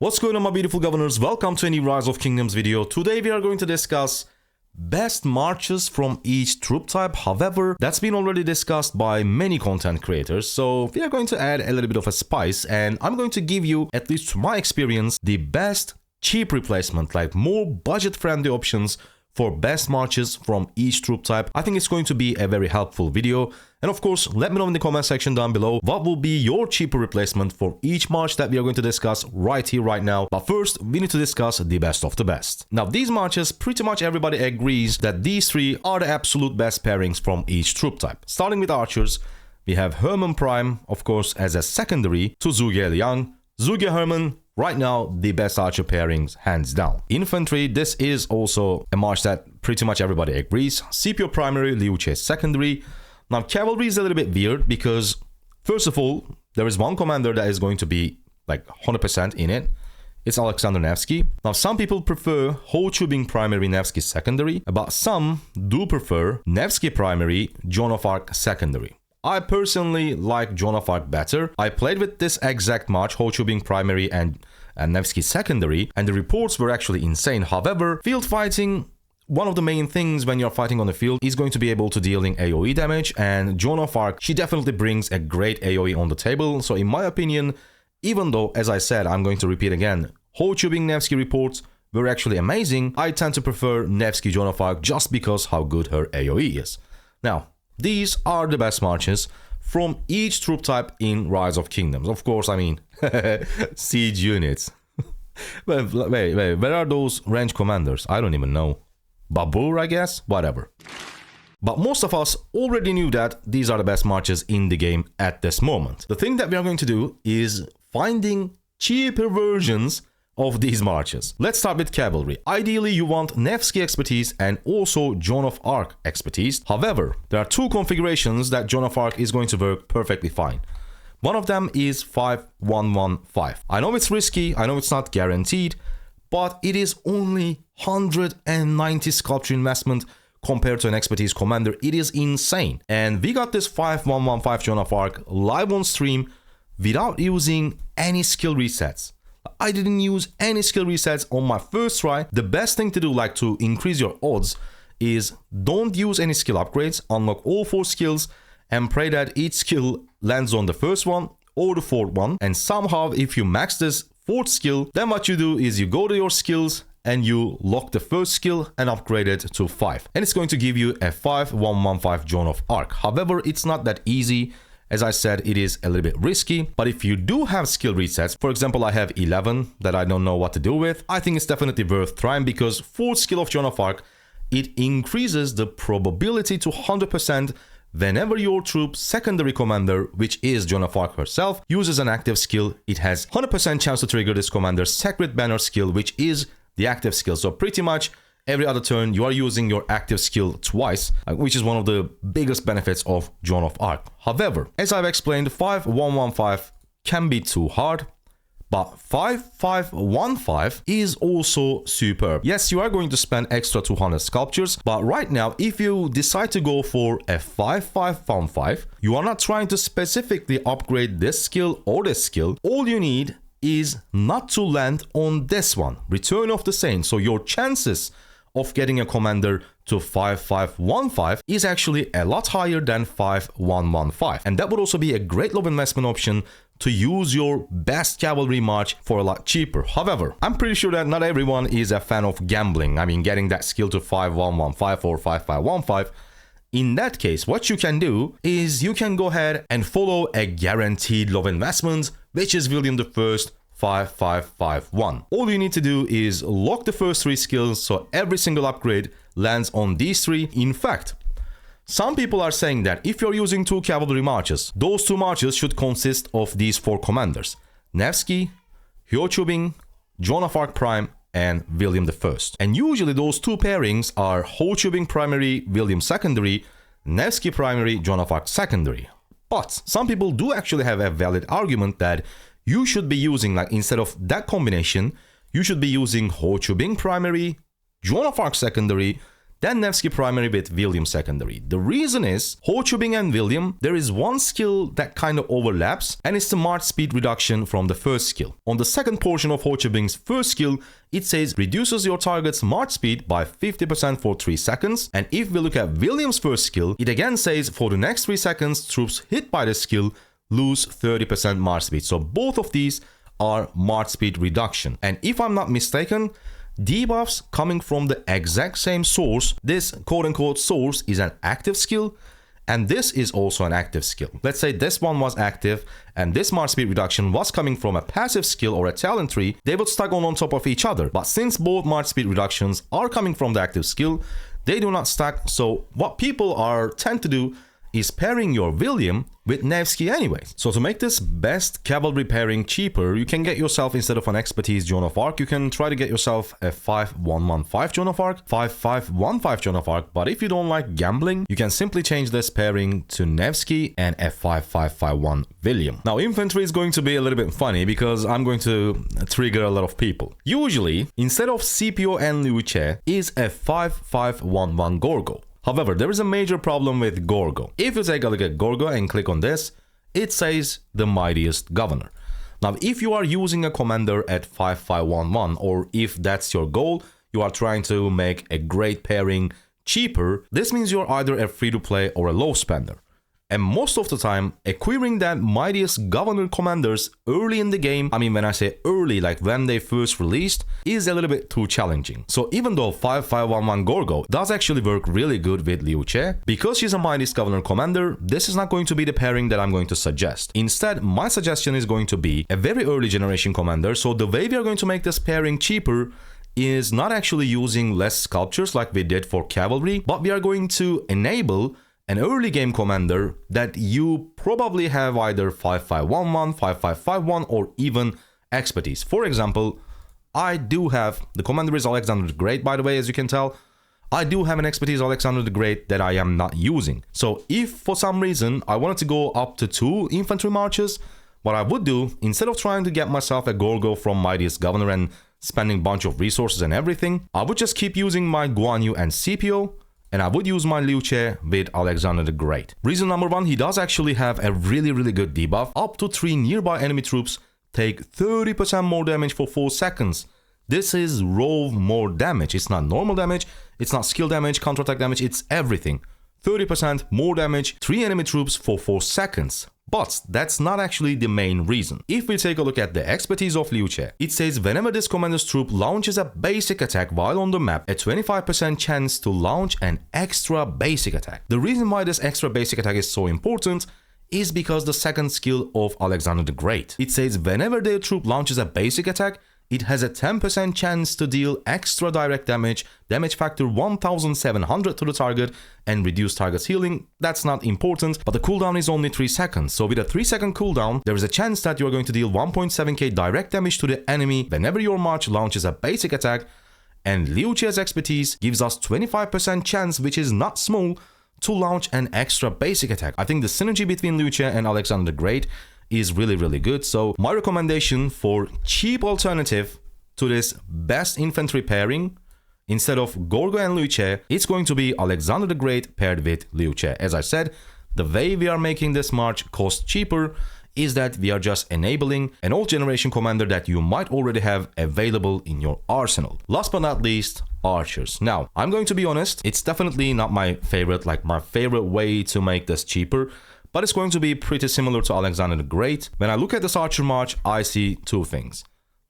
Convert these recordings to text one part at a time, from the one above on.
What's going on, my beautiful governors? Welcome to a new Rise of Kingdoms video. Today we are going to discuss best marches from each troop type. However, that's been already discussed by many content creators, so we are going to add a little bit of a spice, and I'm going to give you, at least to my experience, the best cheap replacement, like more budget friendly options for best marches from each troop type. I think it's going to be a very helpful video. And of course, let me know in the comment section down below what will be your cheaper replacement for each march that we are going to discuss right here, right now. But first, we need to discuss the best of the best. Now, these marches, pretty much everybody agrees that these three are the absolute best pairings from each troop type. Starting with archers, we have Hermann Prime, of course, as a secondary to Zhuge Liang. Zhuge Hermann, right now, the best archer pairings, hands down. Infantry, this is also a march that pretty much everybody agrees. Scipio primary, Liu Che secondary. Now, cavalry is a little bit weird because, first of all, there is one commander that is going to be like 100% in it. It's Alexander Nevsky. Now, some people prefer Ho Chu-bing primary, Nevsky secondary, but some do prefer Nevsky primary, Joan of Arc secondary. I personally like Joan of Arc better. I played with this exact march, Ho Chu-bing primary and Nevsky secondary, and the reports were actually insane. However, field fighting, one of the main things when you're fighting on the field is going to be able to dealing AoE damage, and Joan of Arc, she definitely brings a great AoE on the table. So in my opinion, even though, as I said, I'm going to repeat again, Ho Chu-bing Nevsky reports were actually amazing, I tend to prefer Nevsky Joan of Arc just because how good her AoE is. Now, these are the best marches from each troop type in Rise of Kingdoms. Of course, I mean, siege units. wait, where are those range commanders? I don't even know. Babur, I guess? Whatever. But most of us already knew that these are the best marches in the game at this moment. The thing that we are going to do is finding cheaper versions of these marches. Let's start with cavalry. Ideally, you want Nevsky expertise and also Joan of Arc expertise. However, there are two configurations that Joan of Arc is going to work perfectly fine. One of them is 5-1-1-5. I know it's risky, I know it's not guaranteed, but it is only 190 sculpture investment compared to an expertise commander. It is insane. And we got this 5-1-1-5 Joan of Arc live on stream without using any skill resets. I didn't use any skill resets on my first try. The best thing to do, like to increase your odds, is don't use any skill upgrades, unlock all 4 skills, and pray that each skill lands on the first one or the 4th one. And somehow, if you max this 4th skill, then what you do is you go to your skills and you lock the first skill and upgrade it to 5. And it's going to give you a 5-1-1-5 Joan of Arc. However, it's not that easy. As I said, it is a little bit risky, but if you do have skill resets, for example, I have 11 that I don't know what to do with, I think it's definitely worth trying because 4th skill of Joan of Arc, it increases the probability to 100% whenever your troop's secondary commander, which is Joan of Arc herself, uses an active skill. It has 100% chance to trigger this commander's Sacred Banner skill, which is the active skill. So pretty much every other turn, you are using your active skill twice, which is one of the biggest benefits of Joan of Arc. However, as I've explained, 5-1-1-5 can be too hard, but 5-5-1-5 is also superb. Yes, you are going to spend extra 200 sculptures, but right now, if you decide to go for a 5-5-1-5, you are not trying to specifically upgrade this skill or this skill. All you need is not to land on this one, Return of the Saint. So your chances of getting a commander to 5-5-1-5 is actually a lot higher than 5-1-1-5. And that would also be a great low investment option to use your best cavalry march for a lot cheaper. However, I'm pretty sure that not everyone is a fan of gambling. I mean, getting that skill to 5-1-1-5 or 5-5-1-5. In that case, what you can do is you can go ahead and follow a guaranteed low investment, which is William I 5-5-5-1. All you need to do is lock the first 3 skills, so every single upgrade lands on these 3. In fact, some people are saying that if you're using 2 cavalry marches, those 2 marches should consist of these 4 commanders: Nevsky, Ho Chu-bing, Joan of Arc Prime, and William I. And usually those 2 pairings are Ho Chu-bing primary, William secondary, Nevsky primary, Joan of Arc secondary. But some people do actually have a valid argument that you should be using, like, instead of that combination, you should be using Ho Chu-bing primary, Joan of Arc secondary, then Nevsky primary with William secondary. The reason is, Ho Chu-bing and William, there is one skill that kind of overlaps, and it's the march speed reduction from the first skill. On the second portion of Ho Chu-bing's first skill, it says reduces your target's march speed by 50% for 3 seconds. And if we look at William's first skill, it again says for the next 3 seconds, troops hit by this skill lose 30% march speed. So both of these are march speed reduction. And if I'm not mistaken, debuffs coming from the exact same source, this quote-unquote source is an active skill, and this is also an active skill. Let's say this one was active and this march speed reduction was coming from a passive skill or a talent tree, they would stack on top of each other. But since both march speed reductions are coming from the active skill, they do not stack. So what people tend to do is pairing your William with Nevsky anyways. So to make this best cavalry pairing cheaper, you can get yourself, instead of an expertise Joan of Arc, you can try to get yourself a 5115 Joan of Arc, 5515 Joan of Arc. But if you don't like gambling, you can simply change this pairing to Nevsky and a 5551 William. Now infantry is going to be a little bit funny because I'm going to trigger a lot of people. Usually, instead of Scipio and Liu Che is a 5511 Gorgo. However, there is a major problem with Gorgo. If you take a look at Gorgo and click on this, it says the mightiest governor. Now, if you are using a commander at 5511, or if that's your goal, you are trying to make a great pairing cheaper, this means you're either a free-to-play or a low spender. And most of the time, acquiring that mightiest governor commanders early in the game, I mean when I say early, like when they first released, is a little bit too challenging. So even though 5511 Gorgo does actually work really good with Liu Che, because she's a mightiest governor commander, this is not going to be the pairing that I'm going to suggest. Instead, my suggestion is going to be a very early generation commander. So the way we are going to make this pairing cheaper is not actually using less sculptures like we did for cavalry, but we are going to enable an early game commander that you probably have either 5511, 5551, or even expertise. For example, I do have, the commander is Alexander the Great, by the way, as you can tell. I do have an expertise Alexander the Great that I am not using. So if for some reason I wanted to go up to 2 infantry marches, what I would do, instead of trying to get myself a Gorgo from Mightiest Governor and spending a bunch of resources and everything, I would just keep using my Guan Yu and Scipio, and I would use my Liu Che with Alexander the Great. Reason number 1, he does actually have a really good debuff. Up to 3 nearby enemy troops take 30% more damage for 4 seconds. This is raw more damage. It's not normal damage, it's not skill damage, counterattack damage, it's everything. 30% more damage, 3 enemy troops for 4 seconds. But that's not actually the main reason. If we take a look at the expertise of Liu Che, it says whenever this commander's troop launches a basic attack while on the map, a 25% chance to launch an extra basic attack. The reason why this extra basic attack is so important is because the second skill of Alexander the Great. It says whenever their troop launches a basic attack, it has a 10% chance to deal extra direct damage, damage factor 1700 to the target, and reduce target's healing. That's not important, but the cooldown is only 3 seconds. So with a 3-second cooldown, there is a chance that you are going to deal 1.7k direct damage to the enemy whenever your march launches a basic attack. And Liu Che's expertise gives us 25% chance, which is not small, to launch an extra basic attack. I think the synergy between Liu Che and Alexander the Great is really good. So my recommendation for cheap alternative to this best infantry pairing, instead of Gorgo and Liu Che, it's going to be Alexander the Great paired with Liu Che. As I said, the way we are making this march cost cheaper is that we are just enabling an old generation commander that you might already have available in your arsenal. Last but not least, archers. Now, I'm going to be honest, it's definitely not my favorite way to make this cheaper, but it's going to be pretty similar to Alexander the Great. When I look at this archer march, I see 2 things.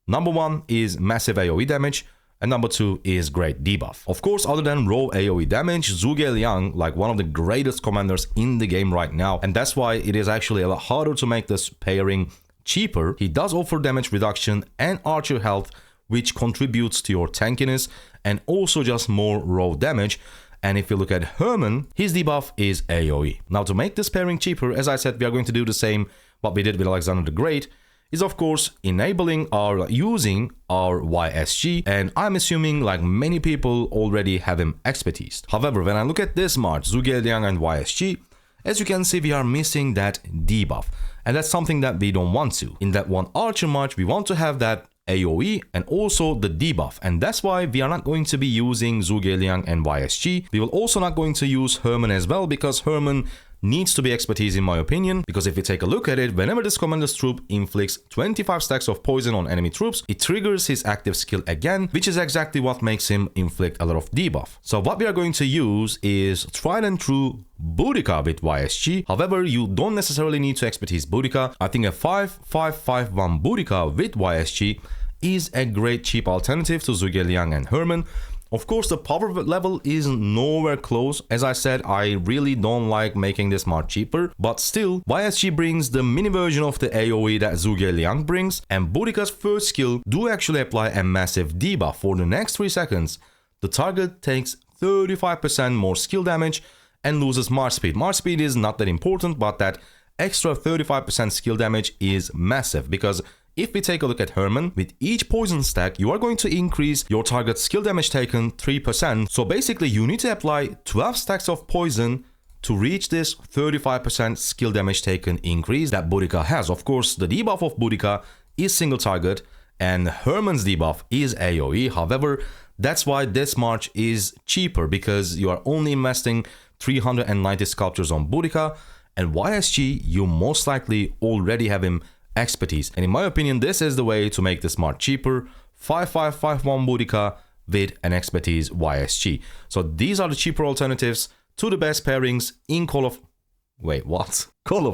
Number 1 is massive AoE damage, and number 2 is great debuff. Of course, other than raw AoE damage, Zhuge Liang, like one of the greatest commanders in the game right now, and that's why it is actually a lot harder to make this pairing cheaper. He does offer damage reduction and archer health, which contributes to your tankiness, and also just more raw damage. And if you look at Herman, his debuff is AoE. Now, to make this pairing cheaper, as I said, we are going to do the same what we did with Alexander the Great, is of course using our YSG, and I'm assuming like many people already have him expertised. However, when I look at this march, Zhuge Liang and YSG, as you can see, we are missing that debuff, and that's something that we don't want to. In that one archer march, we want to have that AoE and also the debuff, and that's why we are not going to be using Zhuge Liang and YSG. We will also not going to use Herman as well, because Herman needs to be expertise in my opinion, because if we take a look at it, whenever this commander's troop inflicts 25 stacks of poison on enemy troops, it triggers his active skill again, which is exactly what makes him inflict a lot of debuff. So what we are going to use is tried and true Boudica with YSG. However, you don't necessarily need to expertise Boudica. I think a 5-5-5-1 Boudica with YSG is a great cheap alternative to Zhuge Liang and Herman. Of course, the power level is nowhere close. As I said, I really don't like making this much cheaper, but still, YSG brings the mini version of the AoE that Zhuge Liang brings, and Boudica's first skill do actually apply a massive debuff. For the next 3 seconds, the target takes 35% more skill damage and loses march speed. March speed is not that important, but that extra 35% skill damage is massive, because if we take a look at Herman, with each poison stack, you are going to increase your target's skill damage taken 3%. So basically, you need to apply 12 stacks of poison to reach this 35% skill damage taken increase that Boudica has. Of course, the debuff of Boudica is single target, and Herman's debuff is AoE. However, that's why this march is cheaper, because you are only investing 390 sculptures on Boudica, and YSG, you most likely already have him expertise. And in my opinion, this is the way to make this march cheaper. 5-5-5-1 Boudica with an expertise YSG. So these are the cheaper alternatives to the best pairings in Call of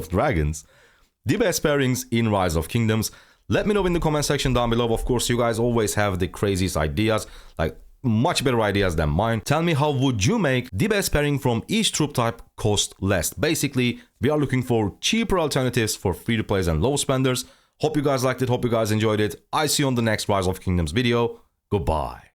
Dragons. The best pairings in Rise of Kingdoms. Let me know in the comment section down below. Of course, you guys always have the craziest ideas, like much better ideas than mine. Tell me, how would you make the best pairing from each troop type cost less? Basically, we are looking for cheaper alternatives for free-to-plays and low spenders. Hope you guys liked it, hope you guys enjoyed it. I see you on the next Rise of Kingdoms video. Goodbye.